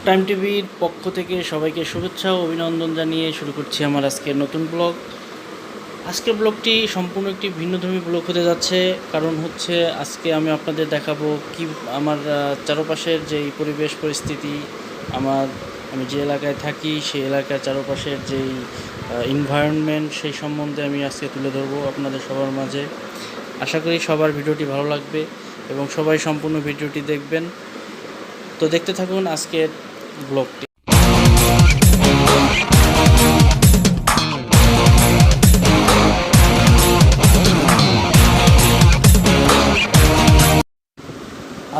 Time টিভির পক্ষ থেকে সবাইকে শুভেচ্ছা ও অভিনন্দন জানিয়ে শুরু করছি আমার আজকের নতুন ব্লগ। আজকের ব্লগটি সম্পূর্ণ একটি ভিন্নধর্মী ব্লগ হতে যাচ্ছে, কারণ হচ্ছে আজকে আমি আপনাদের দেখাবো কি আমার চারপাশের যেই পরিবেশ পরিস্থিতি, আমি যে এলাকায় থাকি সেই এলাকার চারপাশের যেই এনভায়রনমেন্ট, সেই সম্বন্ধে আমি আজকে তুলে ধরবো আপনাদের সবার মাঝে। আশা করি সবার ভিডিওটি ভালো লাগবে এবং সবাই সম্পূর্ণ ভিডিওটি দেখবেন। তো দেখতে থাকুন আজকের ব্লগটি।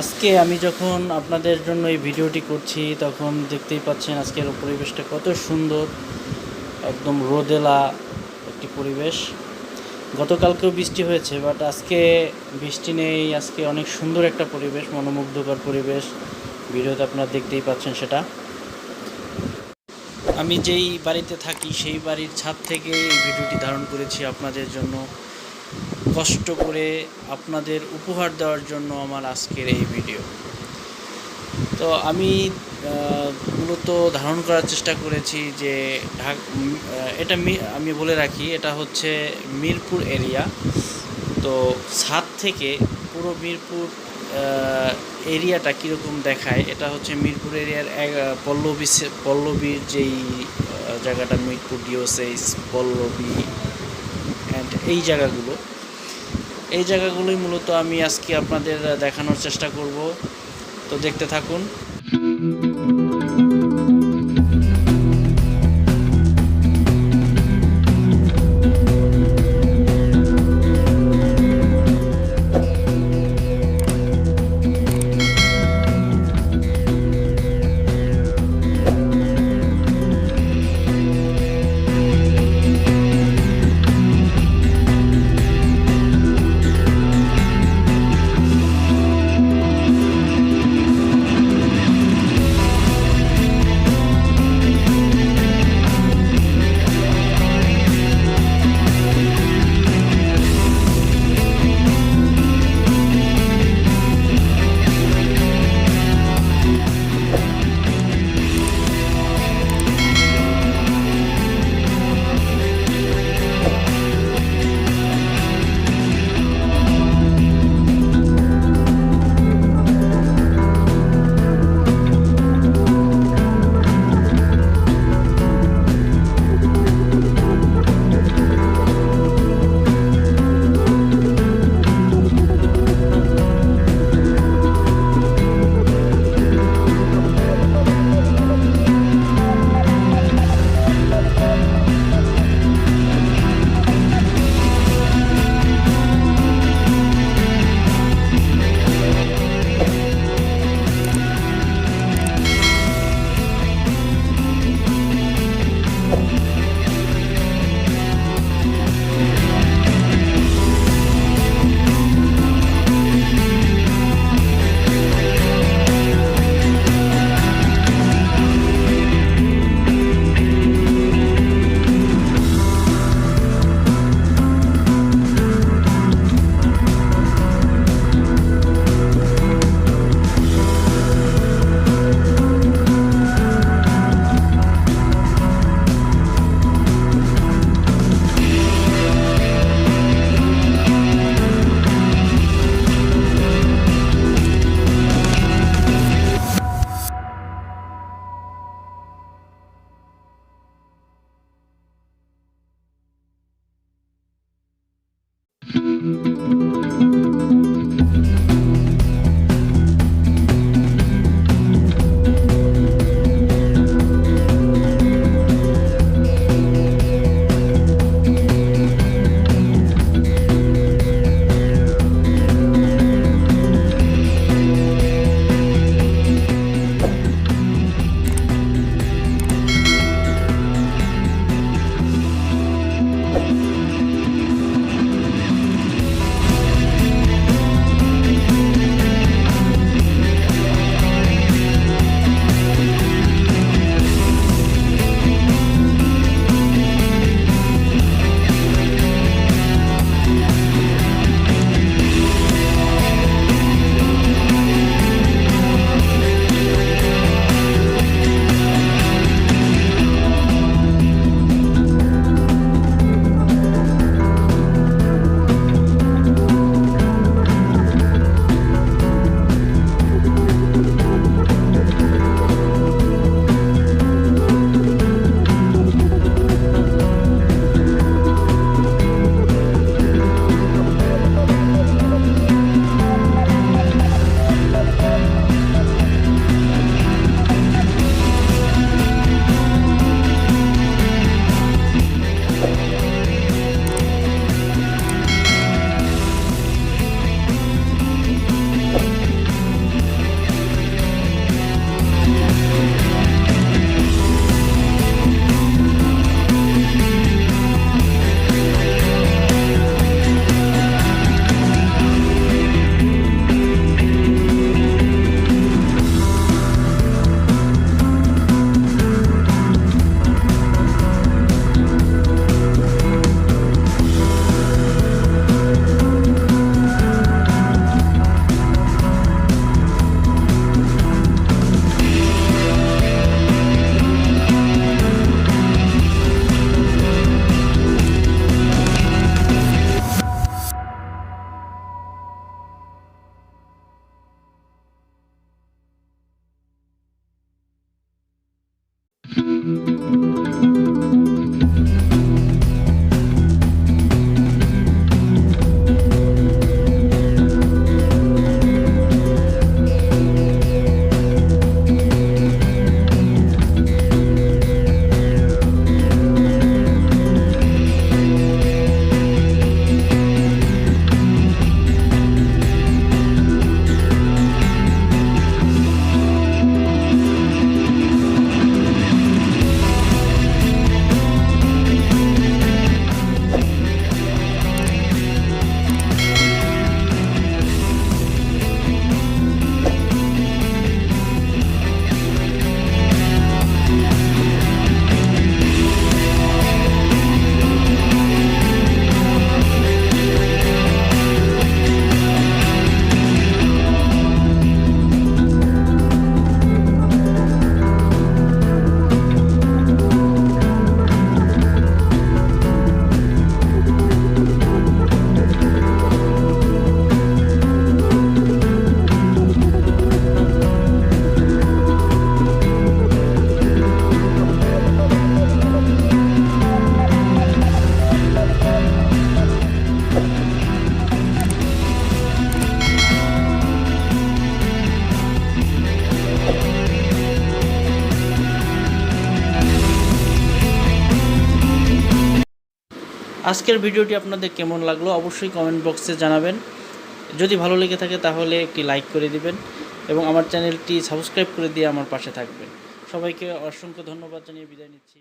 আজকে আমি যখন আপনাদের জন্য এই ভিডিওটি করছি তখন দেখতেই পাচ্ছেন আজকের পরিবেশটা কত সুন্দর, একদম রোদেলা একটি পরিবেশ। গতকালকেও বৃষ্টি হয়েছে, বাট আজকে বৃষ্টি নেই। আজকে অনেক সুন্দর একটা পরিবেশ, মনোমুগ্ধকর পরিবেশ। ভিডিওতে আপনারা দেখতেই পাচ্ছেন সেটা। আমি যেই বাড়িতে থাকি সেই বাড়ির ছাদ থেকে এই ভিডিওটি ধারণ করেছি আপনাদের জন্য, কষ্ট করে আপনাদের উপহার দেওয়ার জন্য আমার আজকের এই ভিডিও। তো আমি মূলত ধারণ করার চেষ্টা করেছি যে এটা আমি বলে রাখি, এটা হচ্ছে মিরপুর এরিয়া। তো ছাদ থেকে পুরো মিরপুর এরিয়াটা কীরকম দেখায়, এটা হচ্ছে মিরপুর এরিয়ার পল্লবীর যেই জায়গাটা, মিরপুর ডিওসেস, পল্লবী অ্যান্ড এই জায়গাগুলোই মূলত আমি আজকে আপনাদের দেখানোর চেষ্টা করব। তো দেখতে থাকুন। আজকের ভিডিওটি আপনাদের কেমন লাগলো অবশ্যই কমেন্ট বক্সে জানাবেন। যদি ভালো লেগে থাকে তাহলে একটি লাইক করে দিবেন এবং আমার চ্যানেলটি সাবস্ক্রাইব করে দিয়ে আমার পাশে থাকবেন। সবাইকে অসংখ্য ধন্যবাদ জানিয়ে বিদায় নিচ্ছি।